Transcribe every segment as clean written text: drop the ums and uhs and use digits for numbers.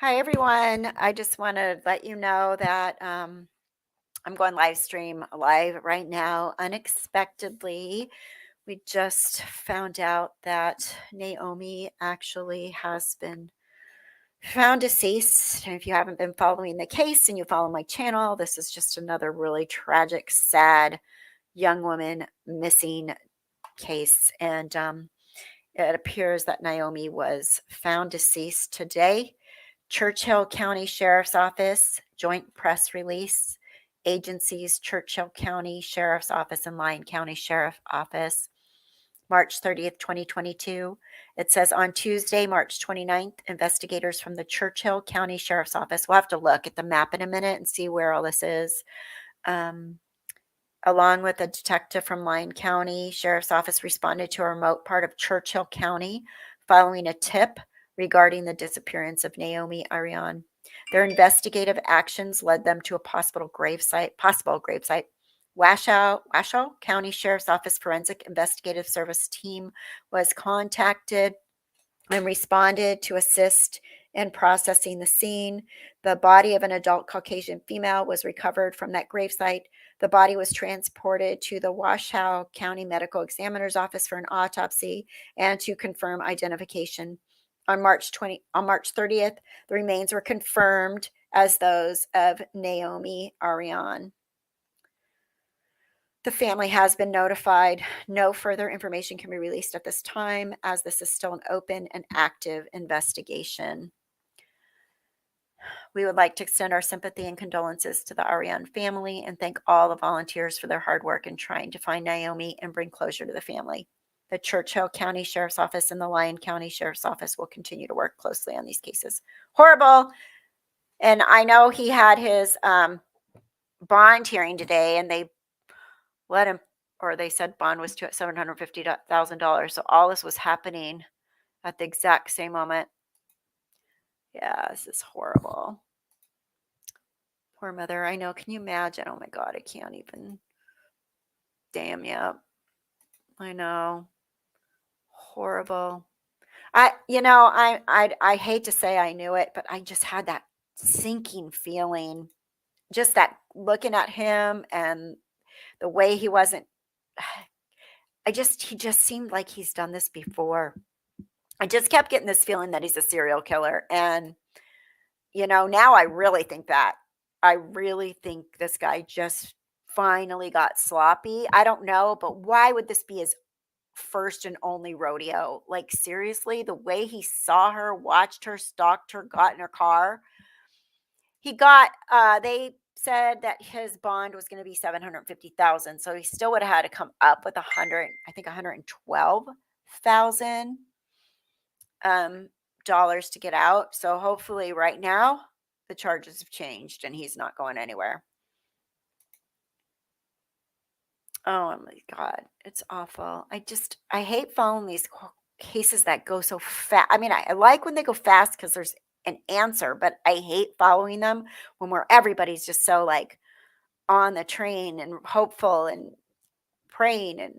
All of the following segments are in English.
Hi, everyone. I just want to let you know that I'm going live stream live right now. Unexpectedly, we just found out that Naomi actually has been found deceased. And if you haven't been following the case and you follow my channel, this is just another really tragic, sad young woman missing case. And it appears that Naomi was found deceased today. Churchill County Sheriff's Office, joint press release, agencies, Churchill County Sheriff's Office and Lyon County Sheriff's Office, March 30th, 2022. It says on Tuesday, March 29th, investigators from the Churchill County Sheriff's Office, we'll have to look at the map in a minute and see where all this is, along with a detective from Lyon County Sheriff's Office, responded to a remote part of Churchill County following a tip regarding the disappearance of Naomi Irion. Their investigative actions led them to a possible gravesite. Washoe County Sheriff's Office Forensic Investigative Service team was contacted and responded to assist in processing the scene. The body of an adult Caucasian female was recovered from that gravesite. The body was transported to the Washoe County Medical Examiner's Office for an autopsy and to confirm identification. On March 30th, the remains were confirmed as those of Naomi Irion. The family has been notified. No further information can be released at this time, as this is still an open and active investigation. We would like to extend our sympathy and condolences to the Irion family and thank all the volunteers for their hard work in trying to find Naomi and bring closure to the family. The Churchill County Sheriff's Office and the Lyon County Sheriff's Office will continue to work closely on these cases. Horrible. And I know he had his bond hearing today, and they let him, or they said bond was to $750,000. So all this was happening at the exact same moment. Yeah, this is horrible. Poor mother. I know. Can you imagine? Oh my God, I can't even. Damn, yeah. I know. Horrible. I hate to say I knew it, but I just had that sinking feeling. Just that looking at him and the way he wasn't. He just seemed like he's done this before. I just kept getting this feeling that he's a serial killer. And, now I really think that. I really think this guy just finally got sloppy. I don't know, but why would this be his first and only rodeo? Like, seriously, the way he saw her, watched her, stalked her, got in her car. They said that his bond was going to be $750,000. So he still would have had to come up with $112,000 dollars to get out. So hopefully right now the charges have changed and he's not going anywhere. Oh my God, it's awful. I hate following these cases that go so fast. I mean, I like when they go fast because there's an answer, but I hate following them when everybody's just so like on the train and hopeful and praying and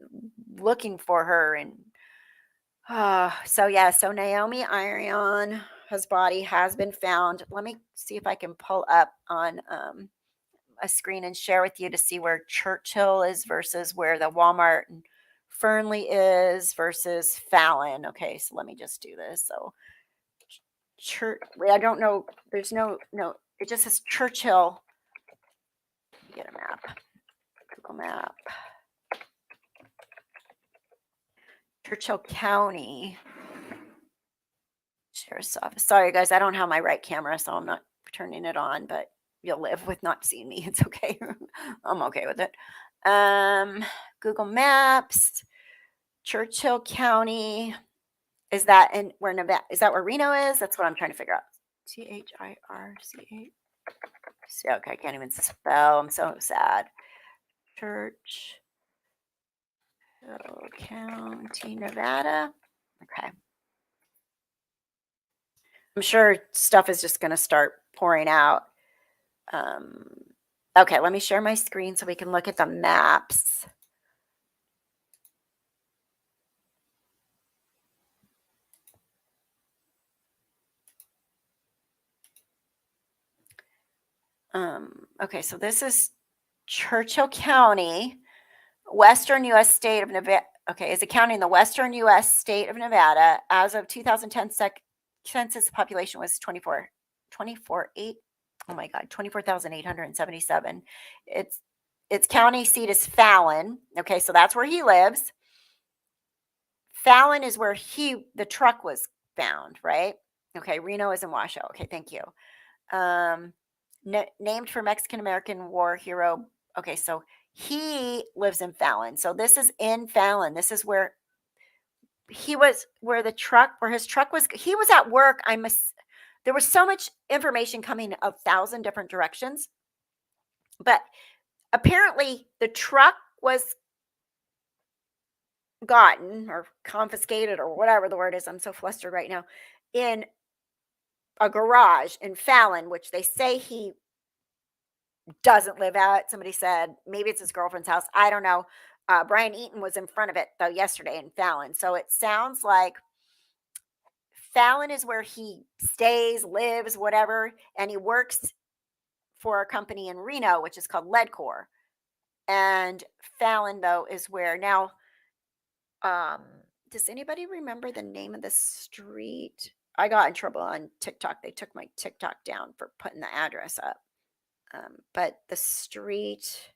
looking for her. And so Naomi Irion, his body has been found. Let me see if I can pull up on a screen and share with you to see where Churchill is versus where the Walmart and Fernley is versus Fallon. Okay, so let me just do this. So I don't know. There's no, it just says Churchill. Get a map. Google map. Churchill County Sheriff's Office. Sorry, guys, I don't have my right camera, so I'm not turning it on, but you'll live with not seeing me. It's okay. I'm okay with it. Google Maps, Churchill County. Is that where Nevada? Is that where Reno is? That's what I'm trying to figure out. Chirch. Okay, I can't even spell. I'm so sad. Churchill County, Nevada. Okay. I'm sure stuff is just going to start pouring out. Okay, let me share my screen so we can look at the maps. Okay, so this is Churchill County, Western U.S. state of Nevada. Okay, is a county in the Western U.S. state of Nevada. As of 2010 census, population was 8. Oh my God, 24,877. Its county seat is Fallon. Okay, so that's where he lives. Fallon is where the truck was found, right? Okay, Reno is in Washoe. Okay, thank you. Um, named for Mexican American war hero. Okay, so he lives in Fallon. So this is in Fallon. This is where where his truck was. He was at work. There was so much information coming a thousand different directions, but apparently the truck was gotten or confiscated or whatever the word is. I'm so flustered right now. In a garage in Fallon, which they say he doesn't live at. Somebody said maybe it's his girlfriend's house. I don't know. Brian Eaton was in front of it though yesterday in Fallon. So it sounds like Fallon is where he stays, lives, whatever, and he works for a company in Reno, which is called Leadcore. And Fallon though is where now. Um, does anybody remember the name of the street? I got in trouble on TikTok. They took my TikTok down for putting the address up. But the street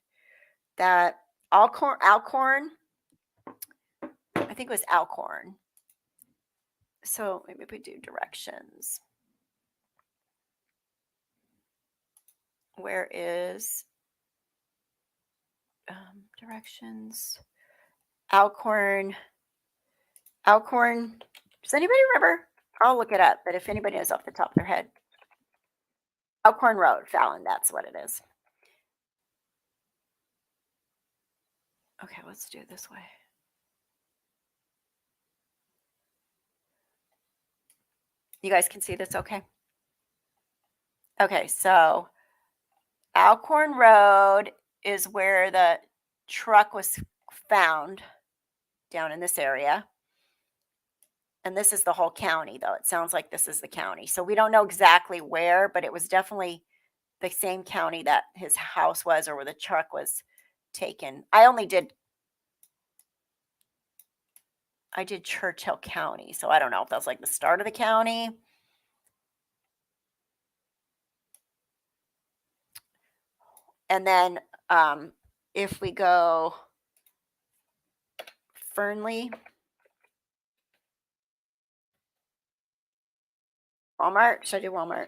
that Alcorn, I think it was Alcorn. So maybe we do directions. Where is directions? Alcorn. Does anybody remember? I'll look it up, but if anybody knows off the top of their head, Alcorn Road, Fallon, that's what it is. Okay, let's do it this way. You guys can see this okay? Okay, so Alcorn Road is where the truck was found down in this area. And this is the whole county, though. It sounds like this is the county. So we don't know exactly where, but it was definitely the same county that his house was or where the truck was taken. I did Churchill County. So I don't know if that's like the start of the county. And then if we go Fernley, Walmart, should I do Walmart?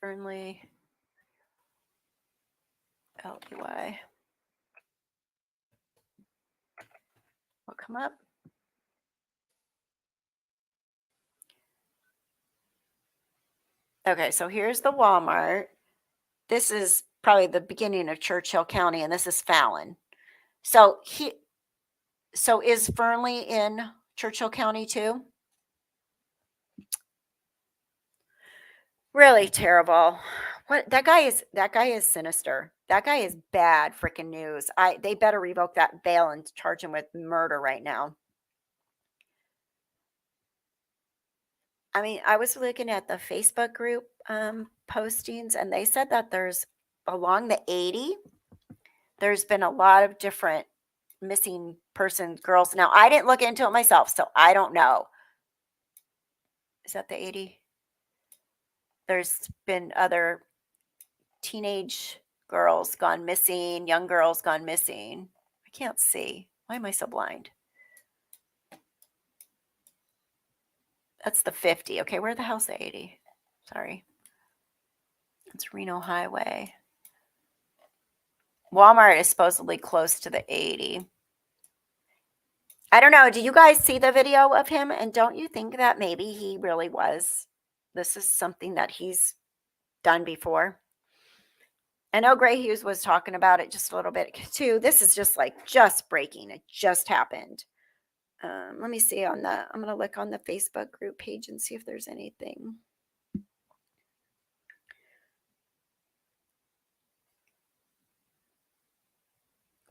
Fernley, LEY. Will come up. Okay, so here's the Walmart. This is probably the beginning of Churchill County, and this is Fallon. So is Fernley in Churchill County too? Really terrible. What that guy is sinister. That guy is bad freaking news. They better revoke that bail and charge him with murder right now. I mean, I was looking at the Facebook group postings, and they said that there's along the 80, there's been a lot of different missing person girls. Now, I didn't look into it myself, so I don't know. Is that the 80? There's been other teenage girls gone missing, young girls gone missing. I can't see. Why am I so blind? That's the 50. Okay, where the hell's the 80? Sorry. It's Reno Highway. Walmart is supposedly close to the 80. I don't know. Do you guys see the video of him? And don't you think that maybe he really was? This is something that he's done before. I know Gray Hughes was talking about it just a little bit too. This is just breaking. It just happened. Let me see I'm going to look on the Facebook group page and see if there's anything.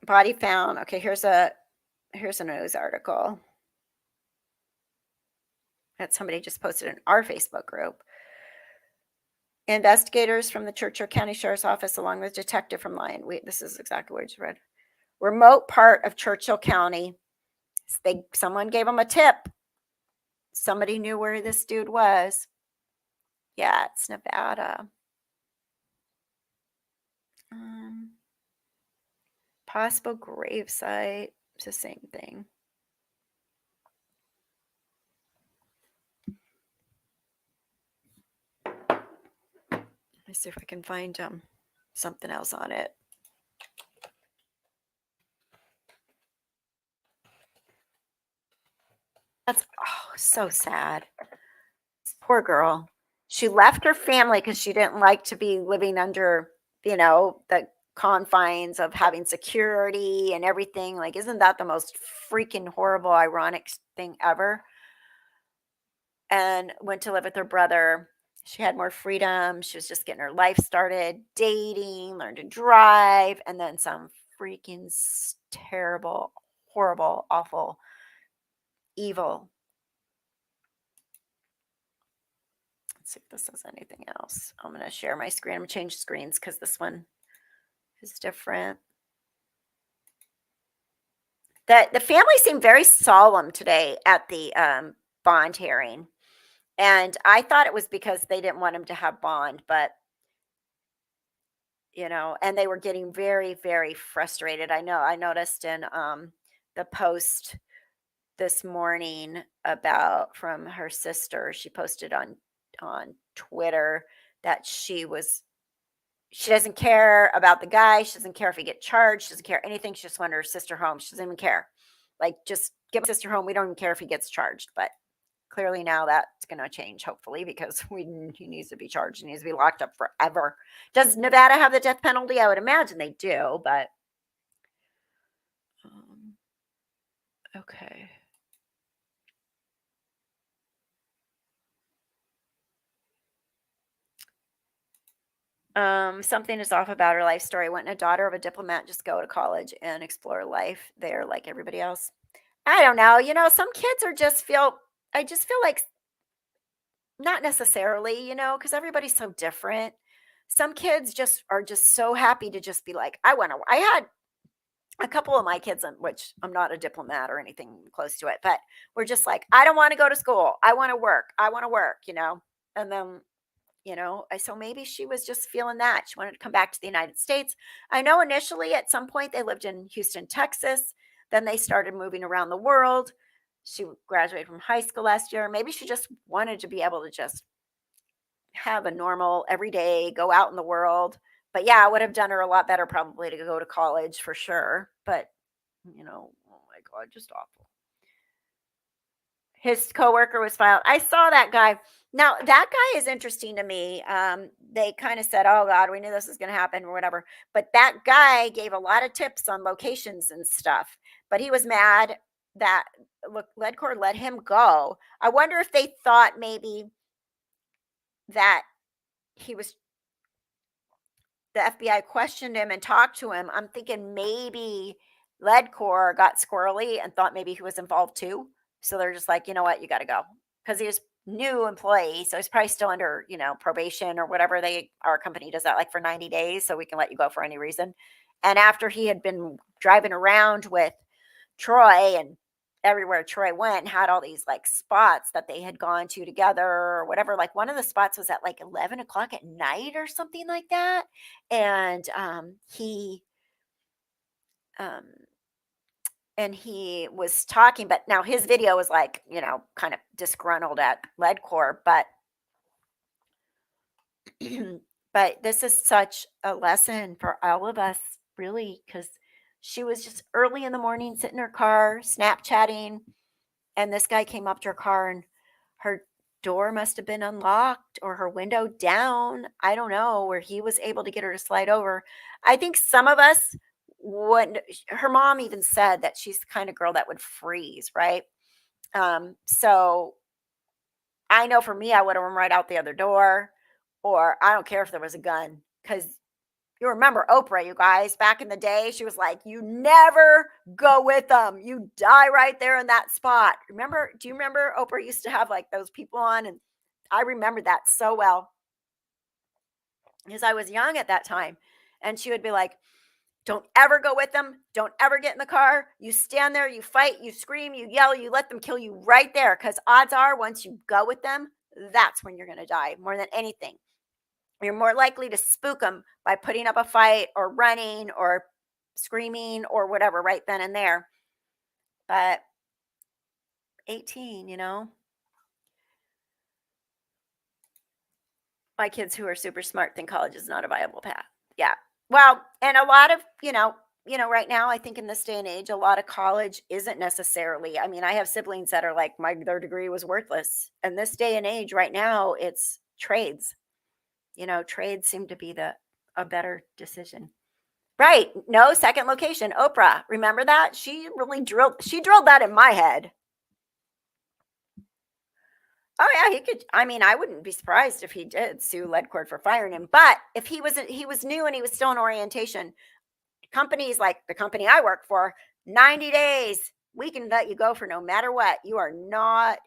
Body found. Okay, here's a news article. that somebody just posted in our Facebook group. Investigators from the Churchill County Sheriff's Office, along with detective from Lyon. This is exactly what I just read. Remote part of Churchill County. Someone gave them a tip. Somebody knew where this dude was. Yeah, it's Nevada. Possible gravesite. It's the same thing. Let me see if I can find something else on it. That's so sad. Poor girl. She left her family because she didn't like to be living under, the confines of having security and everything. Like, isn't that the most freaking horrible, ironic thing ever? And went to live with her brother. She had more freedom. She was just getting her life started, dating, learned to drive, and then some freaking terrible, horrible, awful, evil. Let's see if this says anything else. I'm going to share my screen. I'm going to change screens because this one is different. The family seemed very solemn today at the bond hearing. And I thought it was because they didn't want him to have bond, but and they were getting very, very frustrated. I know I noticed in the post this morning about from her sister, she posted on Twitter that she doesn't care about the guy. She doesn't care if he get charged. She doesn't care anything. She just wanted her sister home. She doesn't even care. Like, just get my sister home. We don't even care if he gets charged. But clearly now that's going to change, hopefully, because he needs to be charged. He needs to be locked up forever. Does Nevada have the death penalty? I would imagine they do, but okay. Something is off about her life story. Wouldn't a daughter of a diplomat just go to college and explore life there like everybody else? I don't know. Some kids I just feel like not necessarily, because everybody's so different. Some kids just are just so happy to just be like, I had a couple of my kids, which I'm not a diplomat or anything close to it, but we're just like, I don't want to go to school. I want to work. I want to work. And then so maybe she was just feeling that. She wanted to come back to the United States. I know initially at some point they lived in Houston, Texas. Then they started moving around the world. She graduated from high school last year. Maybe she just wanted to be able to just have a normal everyday, go out in the world. But yeah, it would have done her a lot better probably to go to college for sure. But, oh my God, just awful. His coworker was filed. I saw that guy. Now, that guy is interesting to me. They kind of said, oh God, we knew this was going to happen or whatever. But that guy gave a lot of tips on locations and stuff. But he was mad that Ledcor let him go. I wonder if they thought maybe that he was the FBI questioned him and talked to him. I'm thinking maybe Ledcor got squirrely and thought maybe he was involved too. So they're just like, you know what, you got to go because he was new employee, so he's probably still under probation or whatever. Our company does that like for 90 days, so we can let you go for any reason. And after he had been driving around with Troy and everywhere Troy went had all these like spots that they had gone to together or whatever. Like one of the spots was at like 11 o'clock at night or something like that. And um, he was talking, but now his video was like, kind of disgruntled at Ledcor, but but this is such a lesson for all of us, really, because she was just early in the morning, sitting in her car, Snapchatting, and this guy came up to her car and her door must have been unlocked or her window down. I don't know, where he was able to get her to slide over. I think some of us would, her mom even said that she's the kind of girl that would freeze, right? So I know for me, I would have run right out the other door, or I don't care if there was a gun, because You remember Oprah, you guys, back in the day, she was like, you never go with them. You die right there in that spot. Remember, do you remember Oprah used to have like those people on? And I remember that so well because I was young at that time. And she would be like, don't ever go with them. Don't ever get in the car. You stand there, you fight, you scream, you yell, you let them kill you right there. Because odds are, once you go with them, that's when you're going to die more than anything. You're more likely to spook them by putting up a fight or running or screaming or whatever right then and there. But 18, my kids who are super smart think college is not a viable path. Yeah. Well, and a lot of, right now, I think in this day and age, a lot of college isn't necessarily. I mean, I have siblings that are like, their degree was worthless. And this day and age, right now, it's trades. Trades seem to be a better decision. Right. No, second location, Oprah. Remember that? She drilled that in my head. Oh yeah, he could. I mean, I wouldn't be surprised if he did sue Ledcord for firing him. But if he was new and he was still in orientation, companies like the company I work for, 90 days, we can let you go for no matter what. You are not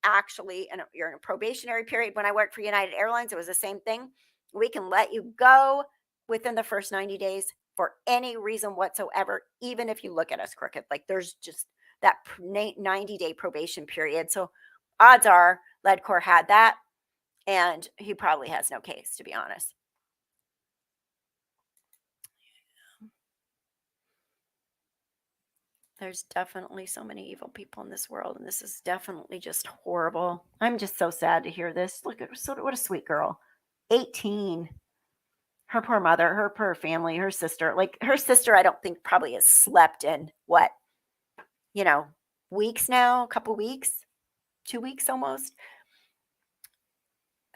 actually, and you're in a probationary period. When I worked for United Airlines, it was the same thing. We can let you go within the first 90 days for any reason whatsoever, even if you look at us crooked. Like there's just that 90-day probation period. So odds are Ledcore had that, and he probably has no case, to be honest. There's definitely so many evil people in this world, and this is definitely just horrible. I'm just so sad to hear this. Look at what a sweet girl. 18. Her poor mother, her poor family, her sister. Like her sister, I don't think probably has slept in what, you know, weeks now, a couple weeks, 2 weeks almost.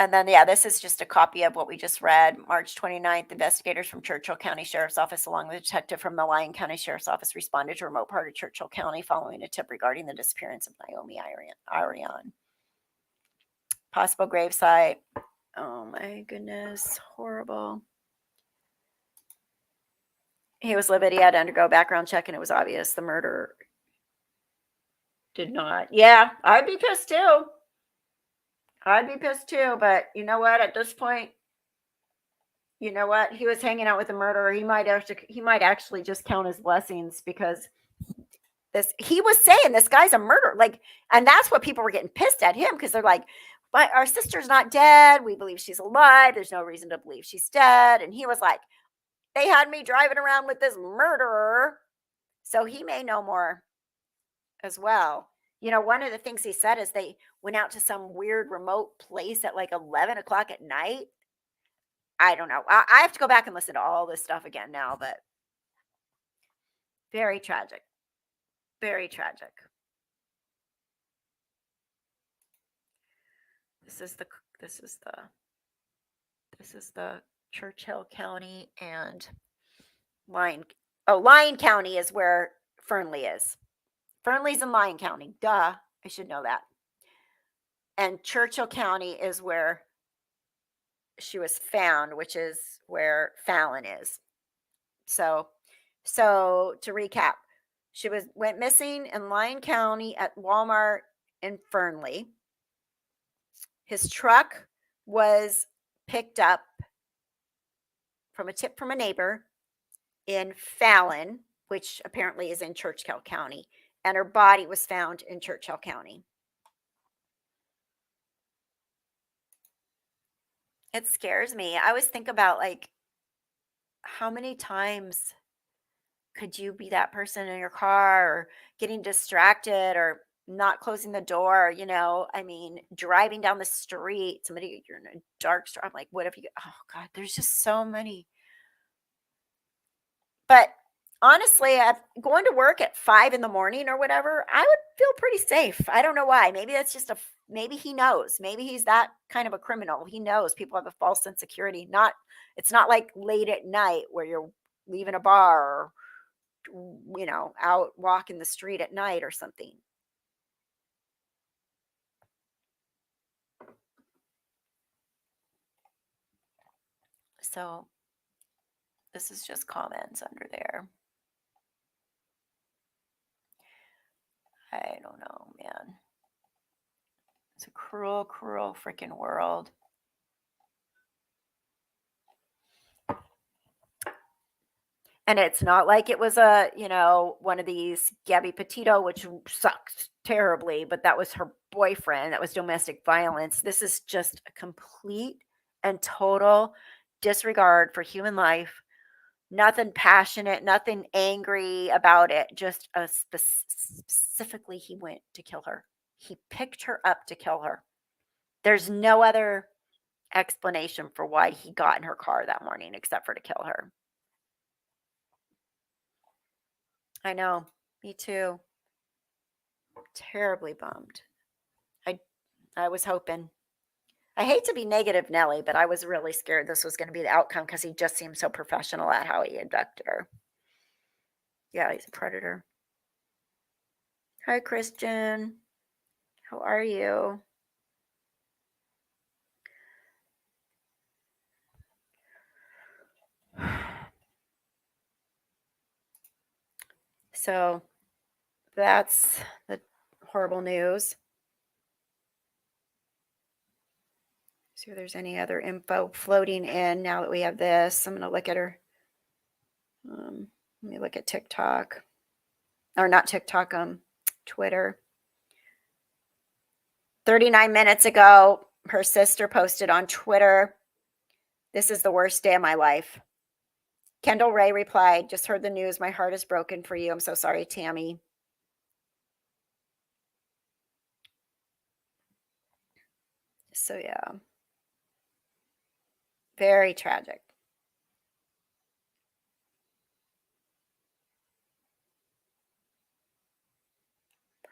And then, yeah, this is just a copy of what we just read. March 29th, investigators from Churchill County Sheriff's Office, along with a detective from the Lyon County Sheriff's Office, responded to a remote part of Churchill County following a tip regarding the disappearance of Naomi Irion. Possible gravesite. Oh my goodness, horrible. He was livid. He had to undergo a background check, and it was obvious the murderer did not. Yeah, I'd be pissed too. But you know what? At this point, you know what? He was hanging out with a murderer. He might actually just count his blessings because he was saying this guy's a murderer. Like, and that's what people were getting pissed at him because they're like, but our sister's not dead. We believe she's alive. There's no reason to believe she's dead. And he was like, they had me driving around with this murderer. So he may know more as well. One of the things he said is they went out to some weird remote place at like 11 o'clock at night. I don't know. I have to go back and listen to all this stuff again now, but very tragic. Very tragic. This is the Churchill County and Lyon. Oh, Lyon County is where Fernley is. Fernley's in Lyon County. Duh. I should know that. And Churchill County is where she was found, which is where Fallon is. So to recap, she went missing in Lyon County at Walmart in Fernley. His truck was picked up from a tip from a neighbor in Fallon, which apparently is in Churchill County, and her body was found in Churchill County. It scares me. I always think about like how many times could you be that person in your car or getting distracted or not closing the door, I mean, driving down the street, you're in a dark street. I'm like, what if you, oh God, there's just so many. But honestly, going to work at 5 in the morning or whatever, I would feel pretty safe. I don't know why. Maybe that's just maybe he knows. Maybe he's that kind of a criminal. He knows people have a false sense of security. It's not like late at night where you're leaving a bar or, out walking the street at night or something. So This is just comments under there. I don't know, man. It's a cruel, cruel freaking world. And it's not like it was one of these Gabby Petito, which sucks terribly, but that was her boyfriend. That was domestic violence. This is just a complete and total disregard for human life. Nothing passionate, nothing angry about it. Just specifically, he went to kill her. He picked her up to kill her. There's no other explanation for why he got in her car that morning except for to kill her. I know. Me too. Terribly bummed. I was hoping. I hate to be negative, Nelly, but I was really scared this was going to be the outcome because he just seemed so professional at how he abducted her. Yeah, he's a predator. Hi, Christian. How are you? So that's the horrible news. See if there's any other info floating in now that we have this. I'm going to look at her. Let me look at TikTok. Or not TikTok, Twitter. 39 minutes ago, her sister posted on Twitter, "This is the worst day of my life." Kendall Ray replied, "Just heard the news. My heart is broken for you. I'm so sorry, Tammy." So, yeah. Very tragic.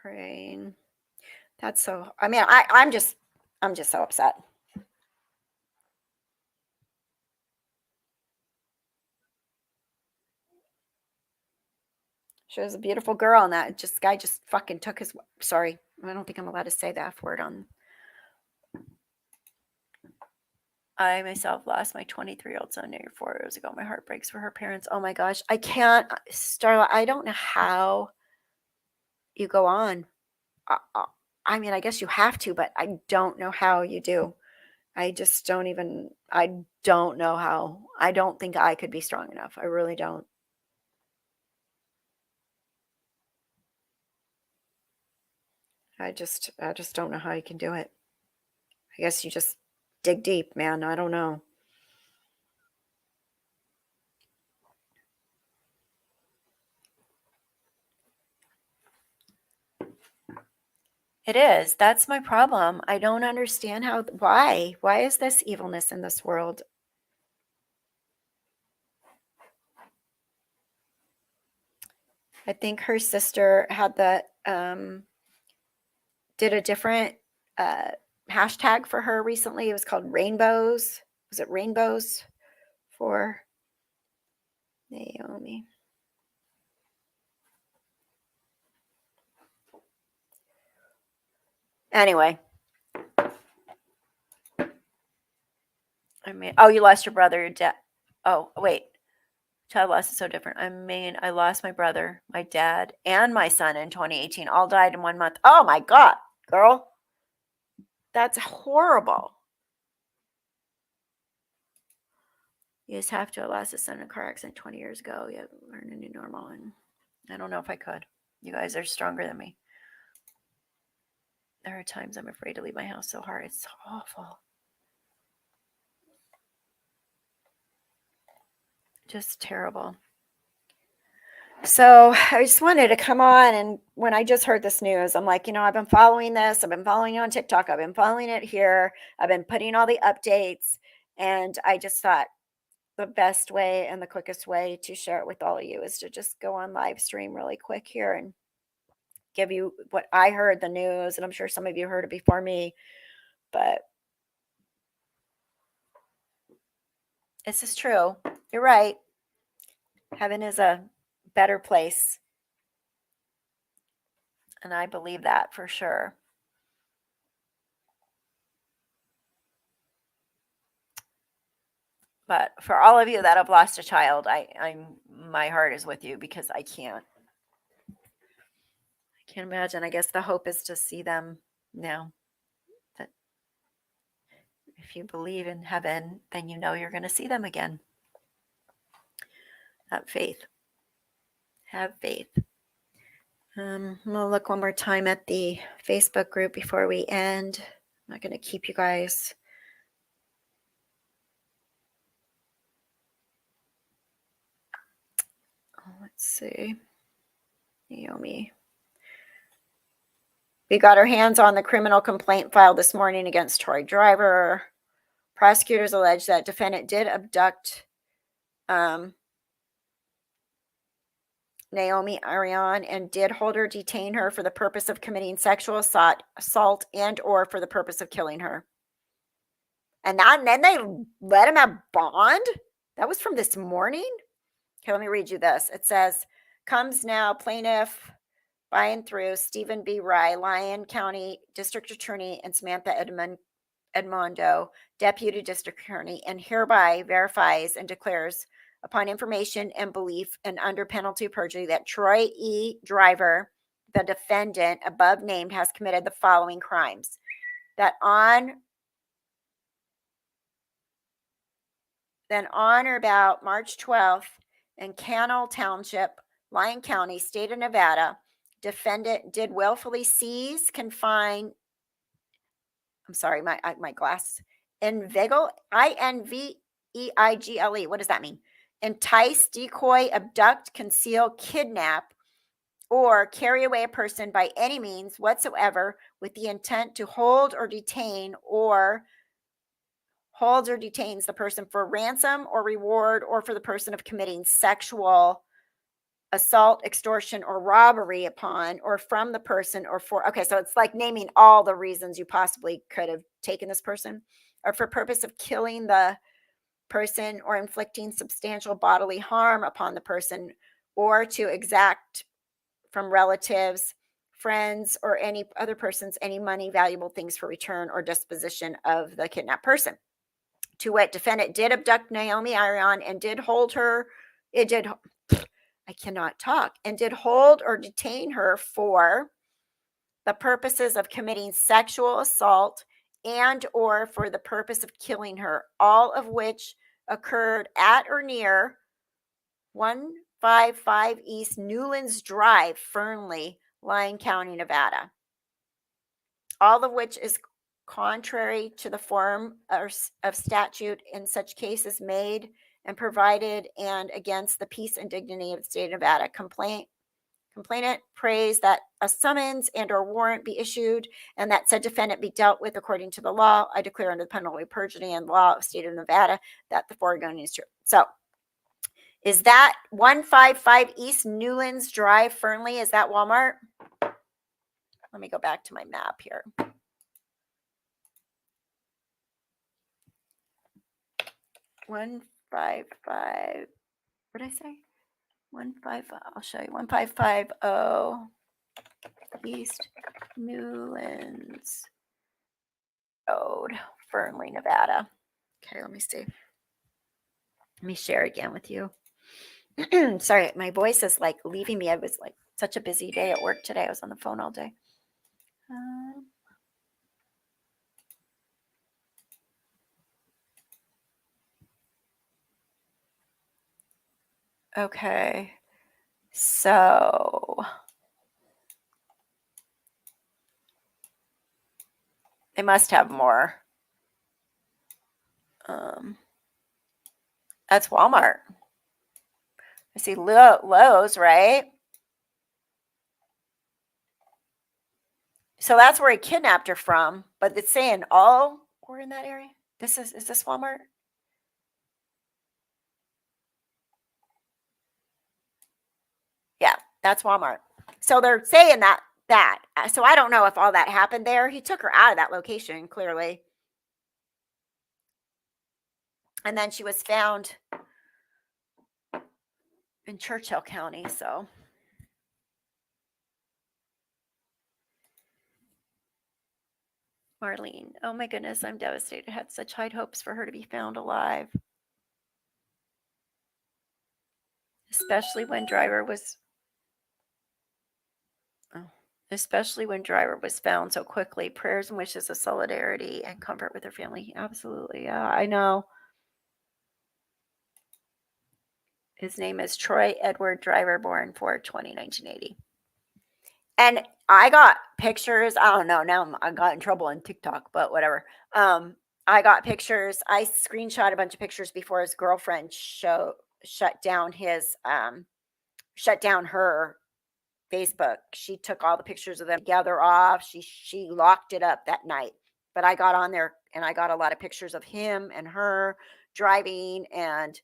Praying. That's so, I mean, I'm just so upset. She was a beautiful girl, and that guy just fucking took his, sorry, I don't think I'm allowed to say the F word on. I myself lost my 23-year-old son nearly 4 years ago. My heart breaks for her parents. Oh my gosh. I can't, Starla, I don't know how you go on. I mean, I guess you have to, but I don't know how you do. I just don't even, I don't know how. I don't think I could be strong enough. I really don't. I just don't know how you can do it. I guess you just dig deep, man. I don't know. It is. That's my problem. I don't understand why. Why is this evilness in this world? I think her sister had did a different hashtag for her recently. It was called Rainbows. Was it Rainbows for Naomi? Anyway. I mean, oh, you lost your brother, your dad. Oh, wait. Child loss is so different. I mean, I lost my brother, my dad, and my son in 2018. All died in 1 month. Oh my God, girl. That's horrible. You just have to have lost a son in a car accident 20 years ago. You have to learn a new normal. And I don't know if I could. You guys are stronger than me. There are times I'm afraid to leave my house so hard. It's so awful. Just terrible. So I just wanted to come on, and when I just heard this news, I'm like, I've been following this. I've been following it on TikTok. I've been following it here. I've been putting all the updates, and I just thought the best way and the quickest way to share it with all of you is to just go on live stream really quick here and give you what I heard, the news, and I'm sure some of you heard it before me, but this is true. You're right. Heaven is a better place. And I believe that for sure. But for all of you that have lost a child, my heart is with you, because I can't imagine. I guess the hope is to see them now. That if you believe in heaven, then you know you're going to see them again. Have faith. Have faith. I'm going to look one more time at the Facebook group before we end. I'm not going to keep you guys. Let's see. Naomi. We got our hands on the criminal complaint filed this morning against Troy Driver. Prosecutors allege that defendant did abduct Naomi Irion and did hold or detain her for the purpose of committing sexual assault and or for the purpose of killing her. And then they let him have bond? That was from this morning? Okay, let me read you this. It says, comes now plaintiff by and through Stephen B. Rye, Lyon County District Attorney, and Samantha Edmondo, Deputy District Attorney, and hereby verifies and declares upon information and belief and under penalty of perjury that Troy E. Driver, the defendant above named, has committed the following crimes. That on or about March 12th in Cannell Township, Lyon County, State of Nevada, defendant did willfully seize, confine, I'm sorry, my glass, inveigle, INVEIGLE. What does that mean? Entice, decoy, abduct, conceal, kidnap, or carry away a person by any means whatsoever with the intent to hold or detain, or holds or detains the person for ransom or reward, or for the person of committing sexual assault, extortion, or robbery upon or from the person, or for, okay, so it's like naming all the reasons you possibly could have taken this person, or for purpose of killing the person or inflicting substantial bodily harm upon the person, or to exact from relatives, friends, or any other persons any money, valuable things for return or disposition of the kidnapped person. To wit, defendant did abduct Naomi Irion and did hold her, I cannot talk, and did hold or detain her for the purposes of committing sexual assault and or for the purpose of killing her, all of which occurred at or near 155 East Newlands Drive, Fernley, Lyon County, Nevada. All of which is contrary to the form of statute in such cases made and provided, and against the peace and dignity of the state of Nevada. Complainant prays that a summons and or warrant be issued and that said defendant be dealt with according to the law. I declare under the penalty of perjury and law of the state of Nevada that the foregoing is true. So is that 155 East Newlands Drive, Fernley? Is that Walmart? Let me go back to my map here. 155. What did I say? 155. I'll show you. 1550 East Newlands Road, Fernley, Nevada. Okay, let me see. Let me share again with you. Sorry, my voice is like leaving me. I was like such a busy day at work today. I was on the phone all day. Okay, so they must have more. That's Walmart. I see Lowe's, right? So that's where he kidnapped her from, but it's saying all were in that area. Is this Walmart? Yeah, that's Walmart. So they're saying that. So I don't know if all that happened there. He took her out of that location, clearly. And then she was found in Churchill County, so. Marlene, oh my goodness, I'm devastated. I had such high hopes for her to be found alive. especially when driver was oh, especially when driver was found so quickly. Prayers and wishes of solidarity and comfort with her family. Absolutely. Yeah, I know. His name is Troy Edward Driver, born 4/20, 1980. And I got pictures. I don't know. Now I got in trouble on TikTok, but whatever. I got pictures. I screenshot a bunch of pictures before his girlfriend shut down shut down her Facebook. She took all the pictures of them together off. She locked it up that night. But I got on there and I got a lot of pictures of him and her driving and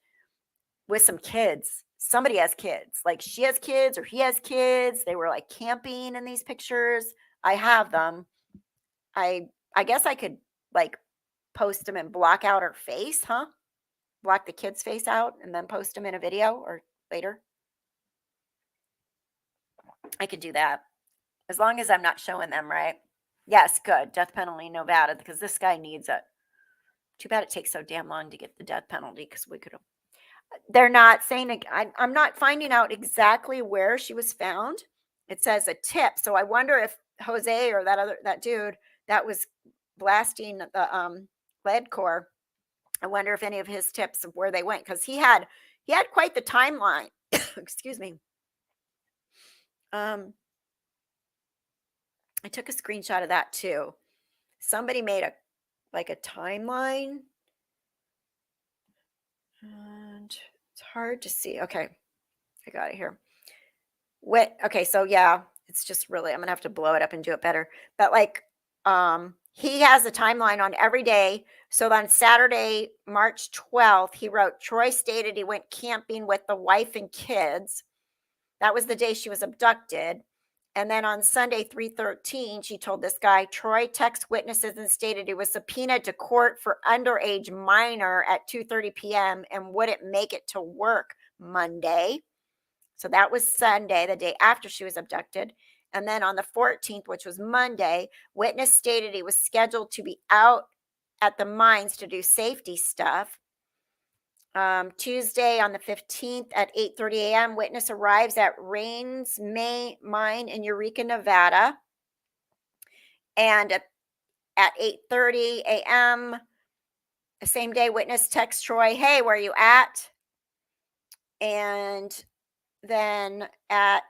with some kids. Somebody has kids. Like she has kids or he has kids. They were like camping in these pictures. I have them. I guess I could like post them and block out her face, huh? Block the kid's face out and then post them in a video or later. I could do that as long as I'm not showing them, right? Yes, good. Death penalty, Nevada, because this guy needs it. Too bad it takes so damn long to get the death penalty because we could have. They're not saying, I'm not finding out exactly where she was found. It says a tip. So I wonder if Jose or that dude that was blasting the lead core, I wonder if any of his tips of where they went because he had quite the timeline. Excuse me. I took a screenshot of that too. Somebody made a timeline, and it's hard to see. Okay, I got it here. Okay, so yeah, it's just really I'm gonna have to blow it up and do it better. But he has a timeline on every day. So on Saturday, March 12th, he wrote Troy stated he went camping with the wife and kids. That was the day she was abducted. And then on Sunday, 3/13, she told this guy, Troy texted witnesses and stated he was subpoenaed to court for underage minor at 2:30 p.m. and wouldn't make it to work Monday. So that was Sunday, the day after she was abducted. And then on the 14th, which was Monday, witness stated he was scheduled to be out at the mines to do safety stuff. Tuesday on the 15th at 8:30 a.m., witness arrives at Rains Mine in Eureka, Nevada. And at 8:30 a.m., the same day, witness texts Troy, hey, where are you at? And then at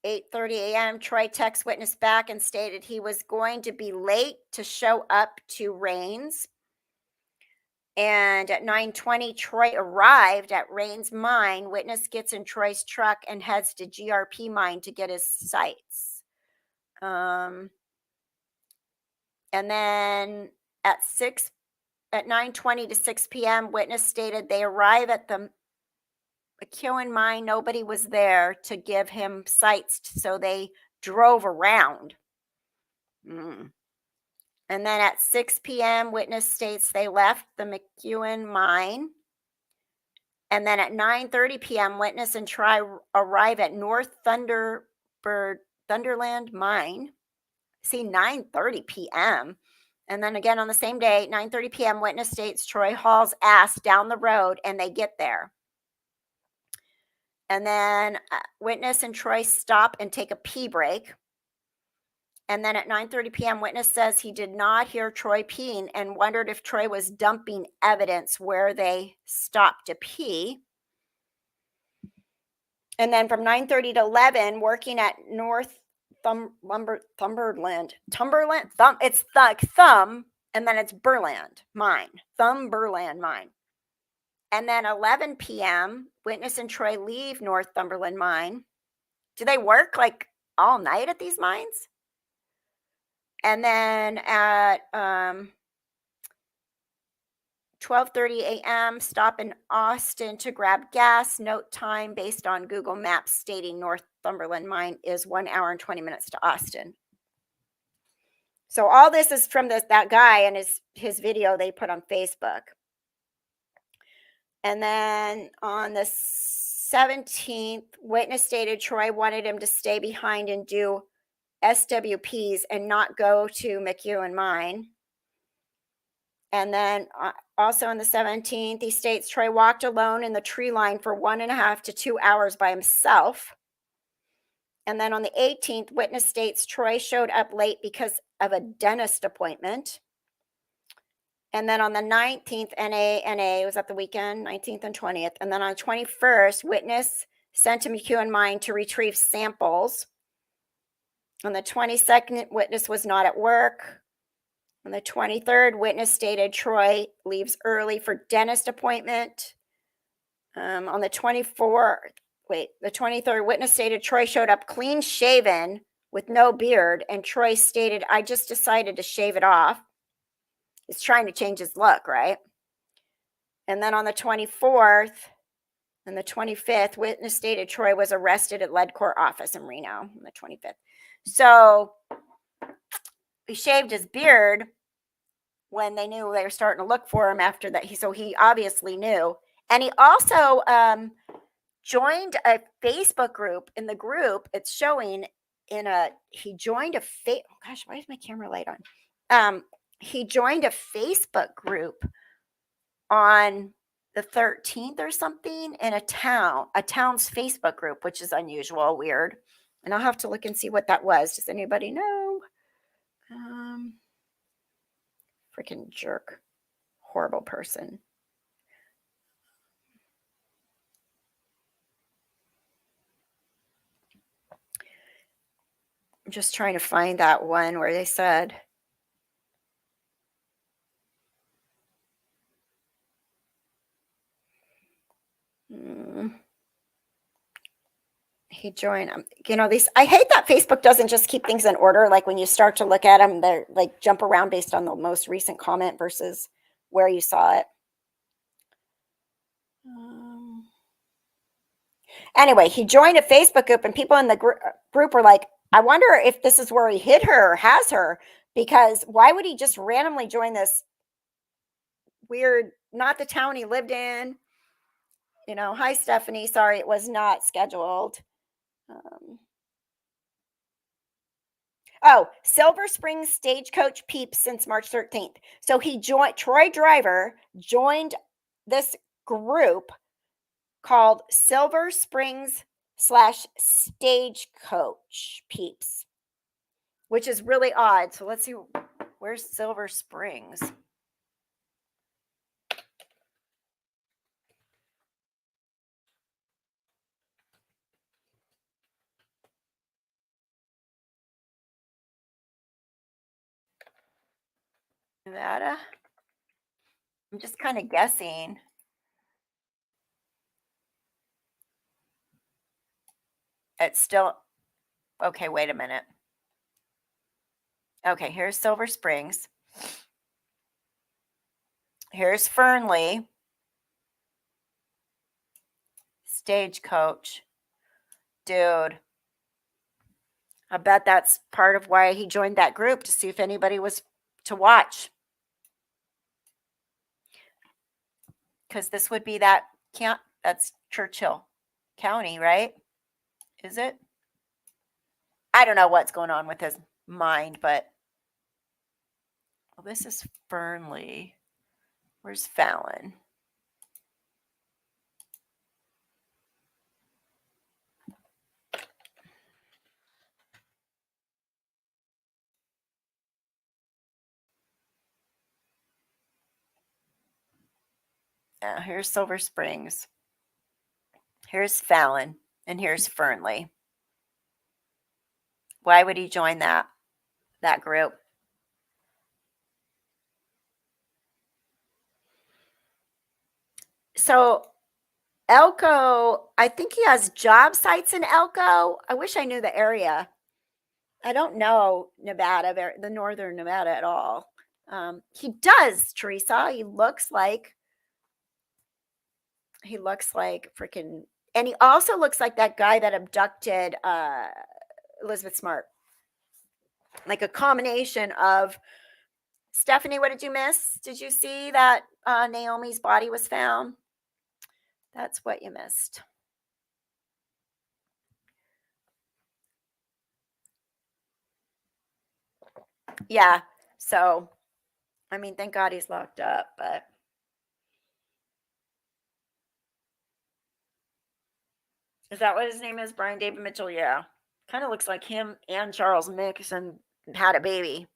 8:30 a.m., Troy texts witness back and stated he was going to be late to show up to Rains. And at 9:20, Troy arrived at Rains Mine. Witness gets in Troy's truck and heads to GRP Mine to get his sights. And then at 9:20 to 6 p.m., witness stated they arrive at the McEwen Mine. Nobody was there to give him sights, so they drove around. And then at 6 p.m., witness states they left the McEwen Mine. And then at 9:30 p.m., witness and Troy arrive at North Thunderland Mine. See, 9:30 p.m. And then again on the same day, 9:30 p.m., witness states Troy hauls ass down the road and they get there. And then witness and Troy stop and take a pee break. And then at 9:30 p.m., witness says he did not hear Troy peeing and wondered if Troy was dumping evidence where they stopped to pee. And then from 9:30 to 11, working at North Thumberland. It's Thumb, and then it's Burland Mine. Thumberland Mine. And then 11 p.m., witness and Troy leave Northumberland Mine. Do they work like all night at these mines? And then at 12:30 a.m., stop in Austin to grab gas. Note time based on Google Maps stating Northumberland Mine is 1 hour and 20 minutes to Austin. So all this is from that guy and his video they put on Facebook. And then on the 17th, witness stated Troy wanted him to stay behind and do SWPs and not go to McEwen Mine. And then also on the 17th, he states Troy walked alone in the tree line for 1.5 to 2 hours by himself. And then on the 18th, witness states Troy showed up late because of a dentist appointment. And then on the 19th, NA was at the weekend, 19th and 20th. And then on 21st, witness sent to McHugh and Mine to retrieve samples. On the 22nd, witness was not at work. On the 23rd, witness stated Troy leaves early for dentist appointment. On the 23rd, witness stated Troy showed up clean shaven with no beard, and Troy stated, I just decided to shave it off. He's trying to change his look, right? And then on the 24th and the 25th, witness stated Troy was arrested at lead court office in Reno on the 25th. So he shaved his beard when they knew they were starting to look for him after that. So he obviously knew. And he also joined a Facebook group. In the group, it's showing he joined a gosh, why is my camera light on? He joined a Facebook group on the 13th or something in a town's Facebook group, which is unusual, weird. And I'll have to look and see what that was. Does anybody know? Freaking jerk. Horrible person. I'm just trying to find that one where they said he joined. I hate that Facebook doesn't just keep things in order. Like when you start to look at them, they're like jump around based on the most recent comment versus where you saw it. Anyway, he joined a Facebook group, and people in the group were like, I wonder if this is where he hid her or has her, because why would he just randomly join this weird, not the town he lived in? Hi, Stephanie. Sorry, it was not scheduled. Silver Springs Stagecoach peeps since March 13th. So Troy Driver joined this group called Silver Springs /Stagecoach peeps, which is really odd. So let's see, where's Silver Springs? Nevada? I'm just kind of guessing. It's still, okay, wait a minute. Okay, here's Silver Springs. Here's Fernley. Stagecoach. Dude. I bet that's part of why he joined that group, to see if anybody was to watch. Because this would be that's Churchill County, right? Is it? I don't know what's going on with his mind, but this is Fernley. Where's Fallon? Here's Silver Springs. Here's Fallon. And here's Fernley. Why would he join that group? So Elko, I think he has job sites in Elko. I wish I knew the area. I don't know Nevada, the northern Nevada at all. He does, Teresa. He looks like freaking, and he also looks like that guy that abducted Elizabeth Smart. Like a combination of, Stephanie, what did you miss? Did you see that Naomi's body was found? That's what you missed. Yeah. So I mean, thank God he's locked up, but is that what his name is? Brian David Mitchell? Yeah. Kind of looks like him and Charles Mixon had a baby.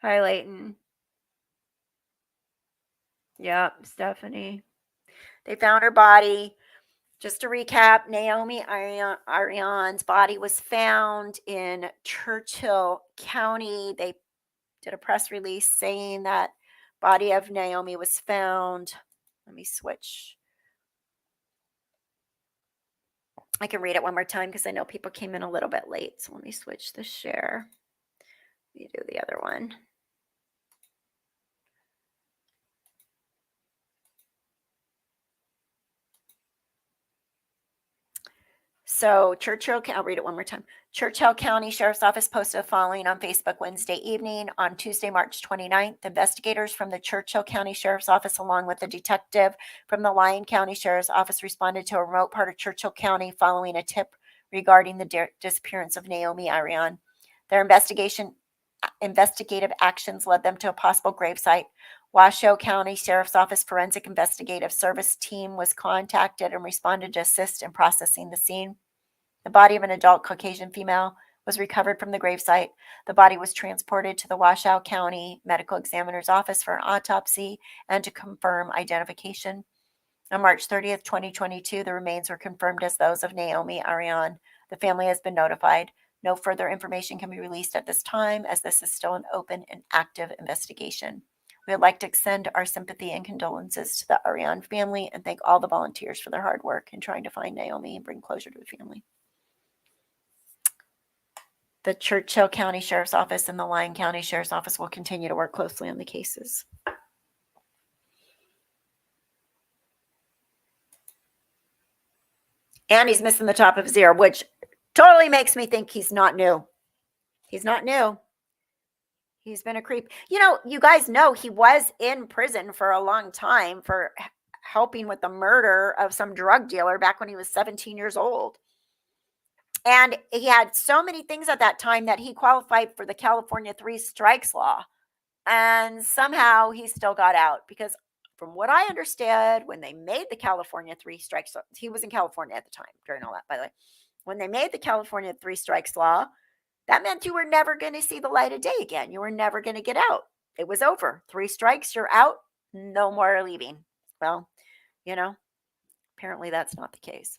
Hi, Leighton. Yep, Stephanie. They found her body. Just to recap, Naomi Irion's body was found in Churchill County. They did a press release saying that body of Naomi was found. Let me switch. I can read it one more time because I know people came in a little bit late. So let me switch the share. Let me do the other one. So I'll read it one more time. Churchill County Sheriff's Office posted a following on Facebook Wednesday evening. On Tuesday, March 29th, investigators from the Churchill County Sheriff's Office, along with a detective from the Lyon County Sheriff's Office, responded to a remote part of Churchill County following a tip regarding the disappearance of Naomi Irion. Their investigative actions led them to a possible gravesite. Washoe County Sheriff's Office Forensic Investigative Service team was contacted and responded to assist in processing the scene. The body of an adult Caucasian female was recovered from the gravesite. The body was transported to the Washoe County Medical Examiner's Office for an autopsy and to confirm identification. On March 30th, 2022, the remains were confirmed as those of Naomi Irion. The family has been notified. No further information can be released at this time, as this is still an open and active investigation. We would like to extend our sympathy and condolences to the Irion family and thank all the volunteers for their hard work in trying to find Naomi and bring closure to the family. The Churchill County Sheriff's Office and the Lyon County Sheriff's Office will continue to work closely on the cases. And he's missing the top of his ear, which totally makes me think he's not new. He's not new. He's been a creep. You guys know he was in prison for a long time for helping with the murder of some drug dealer back when he was 17 years old. And he had so many things at that time that he qualified for the California 3 strikes law. And somehow he still got out because from what I understood, when they made the California 3 strikes, he was in California at the time during all that, by the way. When they made the California 3 strikes law, that meant you were never going to see the light of day again. You were never going to get out. It was over. 3 strikes, you're out. No more leaving. Well, apparently that's not the case.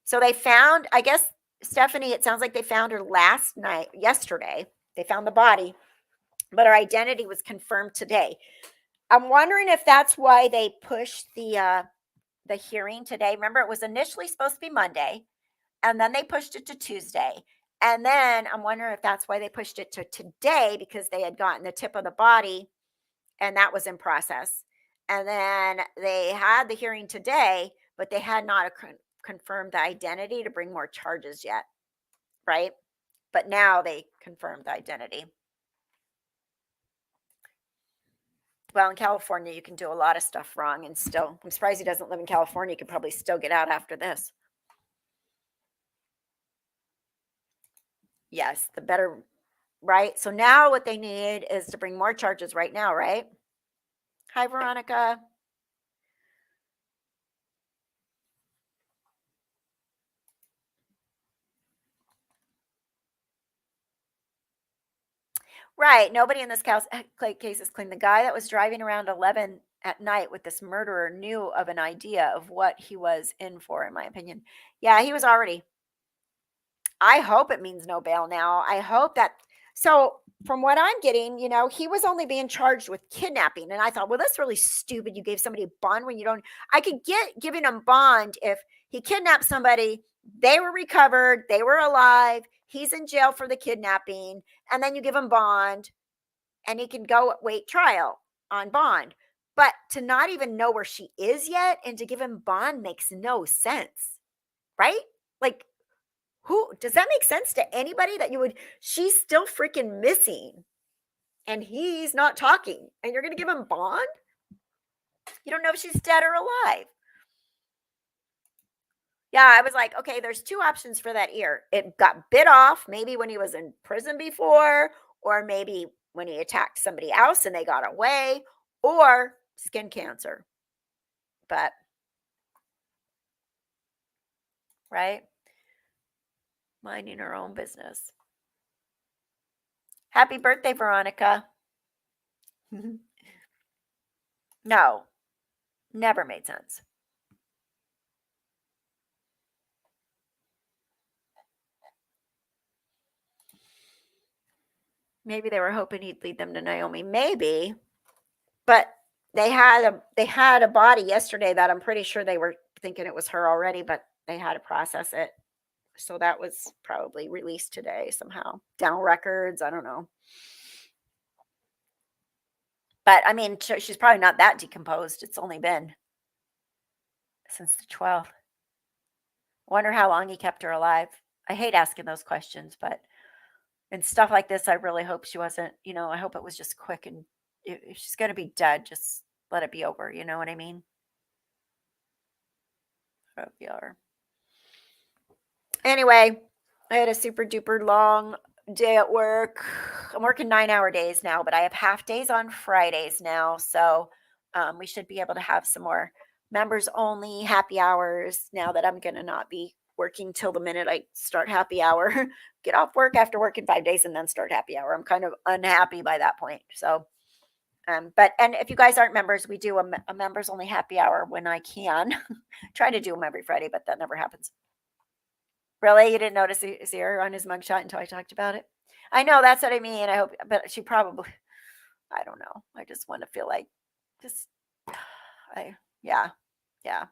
So they found, I guess, Stephanie, it sounds like they found her yesterday. They found the body, but her identity was confirmed today. I'm wondering if that's why they pushed the hearing today. Remember, it was initially supposed to be Monday, and then they pushed it to Tuesday. And then I'm wondering if that's why they pushed it to today, because they had gotten the tip of the body and that was in process. And then they had the hearing today, but they had not confirmed the identity to bring more charges yet, right? But now they confirmed the identity. Well, in California, you can do a lot of stuff wrong and still, I'm surprised he doesn't live in California. He could probably still get out after this. Yes, the better, right? So now what they need is to bring more charges right now, right? Hi, Veronica. Right. Nobody in this case is clean. The guy that was driving around 11 at night with this murderer knew of an idea of what he was in for, in my opinion. Yeah, he was already. I hope it means no bail now. I hope that. So, from what I'm getting, he was only being charged with kidnapping. And I thought, well, that's really stupid. You gave somebody a bond when you don't. I could get giving him bond if he kidnapped somebody, they were recovered, they were alive, he's in jail for the kidnapping, and then you give him bond and he can go wait trial on bond. But to not even know where she is yet and to give him bond makes no sense, right? Like, who does that make sense to anybody that she's still freaking missing and he's not talking and you're going to give him bond? You don't know if she's dead or alive. Yeah, I was like, okay, there's 2 options for that ear. It got bit off maybe when he was in prison before, or maybe when he attacked somebody else and they got away, or skin cancer. But, right? Minding her own business. Happy birthday, Veronica. No, never made sense. Maybe they were hoping he'd lead them to Naomi. Maybe, but they had a body yesterday that I'm pretty sure they were thinking it was her already, but they had to process it. So that was probably released today somehow. Down records, I don't know. But I mean, she's probably not that decomposed. It's only been since the 12th. Wonder how long he kept her alive. I hate asking those questions, but and stuff like this, I really hope she wasn't, I hope it was just quick, and if she's going to be dead, just let it be over. You know what I mean? Yeah. Anyway, I had a super duper long day at work. I'm working 9-hour days now, but I have half days on Fridays now. So we should be able to have some more members only happy hours now that I'm going to not be working till the minute I start happy hour. Get off work after working 5 days and then start happy hour. I'm kind of unhappy by that point. So, and if you guys aren't members, we do a members only happy hour when I can. Try to do them every Friday, but that never happens. Really? You didn't notice his ear on his mugshot until I talked about it? I know, that's what I mean. I hope, but she probably, I don't know. I just want to feel like, just, yeah, yeah.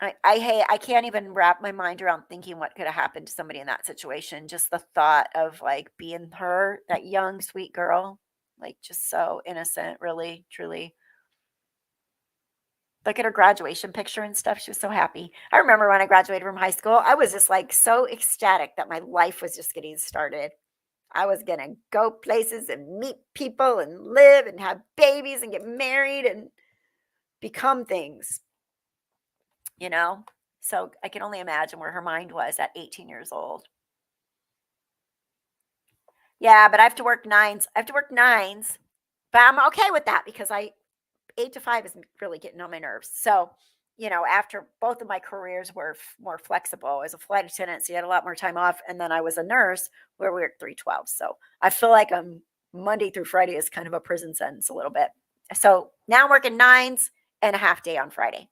I can't even wrap my mind around thinking what could have happened to somebody in that situation. Just the thought of like being her, that young, sweet girl, like just so innocent, really, truly. Look at her graduation picture and stuff. She was so happy. I remember when I graduated from high school, I was just like so ecstatic that my life was just getting started. I was going to go places and meet people and live and have babies and get married and become things, you know? So I can only imagine where her mind was at 18 years old. Yeah, but I have to work nines. But I'm okay with that because 8 to 5 is really getting on my nerves. So, after both of my careers were more flexible as a flight attendant, so you had a lot more time off. And then I was a nurse where we worked 312. So I feel like Monday through Friday is kind of a prison sentence a little bit. So now I'm working nines and a half day on Friday.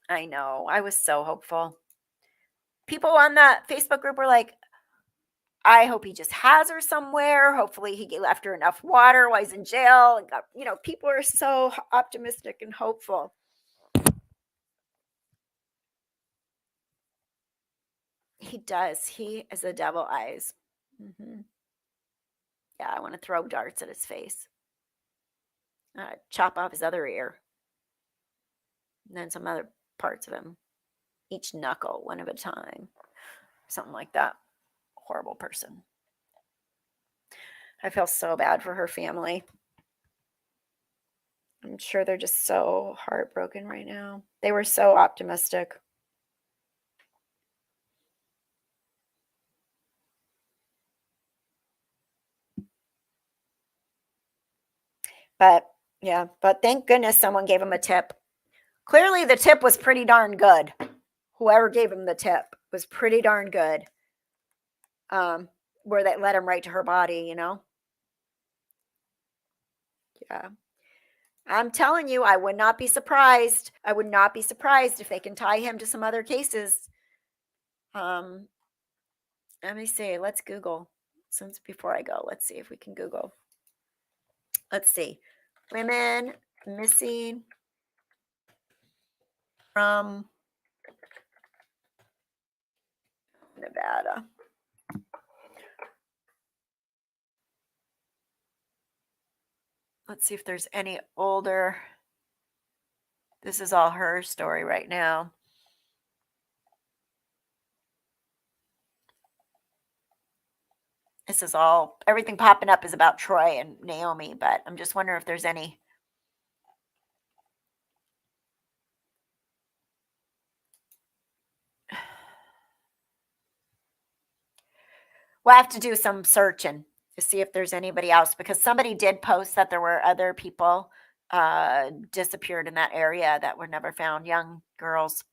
I know. I was so hopeful. People on that Facebook group were like, I hope he just has her somewhere. Hopefully he left her enough water while he's in jail. And people are so optimistic and hopeful. He does. He is a devil eyes. Yeah, I want to throw darts at his face. Chop off his other ear. And then some other parts of him. Each knuckle, one at a time. Something like that. Horrible person. I feel so bad for her family. I'm sure they're just so heartbroken right now. They were so optimistic. But yeah, but thank goodness someone gave him a tip. Clearly the tip was pretty darn good. Whoever gave him the tip was pretty darn good. Where that led him right to her body, Yeah. I'm telling you, I would not be surprised. I would not be surprised if they can tie him to some other cases. Um, Let me see. Let's Google. Since before I go, let's see if we can Google. Let's see. Women missing from Nevada. Let's see if there's any older. This is all her story right now. This is all, everything popping up is about Troy and Naomi, but I'm just wondering if there's any. We'll have to do some searching to see if there's anybody else because somebody did post that there were other people disappeared in that area that were never found, young girls.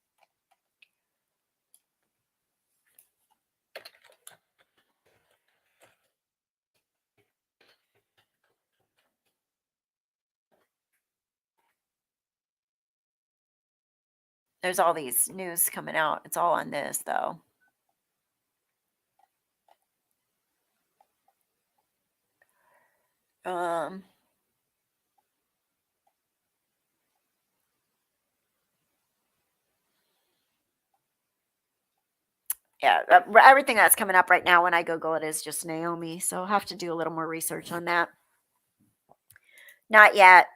There's all these news coming out. It's all on this though. Um, yeah, everything that's coming up right now when I Google it is just Naomi. So I'll have to do a little more research on that. Not yet.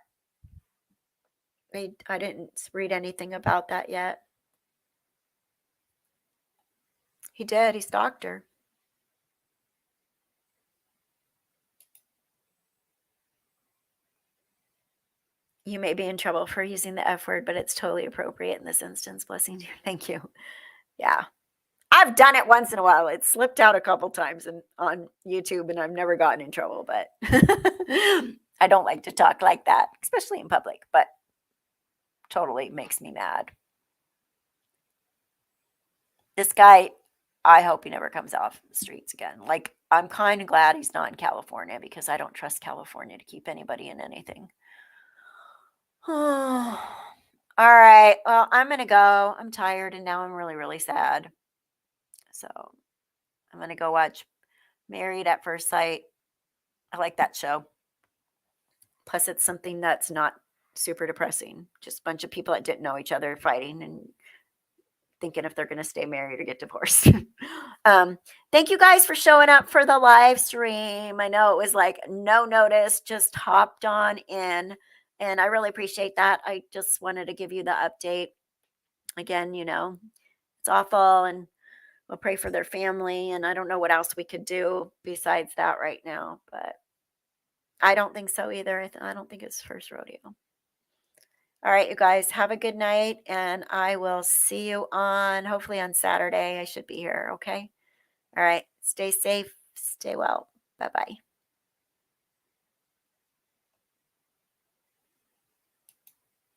I didn't read anything about that yet. He did. He stalked her. You may be in trouble for using the F word, but it's totally appropriate in this instance. Blessing you. Thank you. Yeah. I've done it once in a while. It slipped out a couple times on YouTube and I've never gotten in trouble, but I don't like to talk like that, especially in public, but totally makes me mad. This guy, I hope he never comes off the streets again. Like, I'm kind of glad he's not in California because I don't trust California to keep anybody in anything. All right. Well, I'm going to go. I'm tired and now I'm really, really sad. So I'm going to go watch Married at First Sight. I like that show. Plus, it's something that's not super depressing. Just a bunch of people that didn't know each other fighting and thinking if they're going to stay married or get divorced. Thank you guys for showing up for the live stream. I know it was like no notice, just hopped on in, and I really appreciate that. I just wanted to give you the update. Again, it's awful, and we'll pray for their family, and I don't know what else we could do besides that right now, but I don't think so either. I don't think it's first rodeo. All right, you guys, have a good night, and I will see you hopefully on Saturday. I should be here, okay? All right, stay safe, stay well. Bye bye.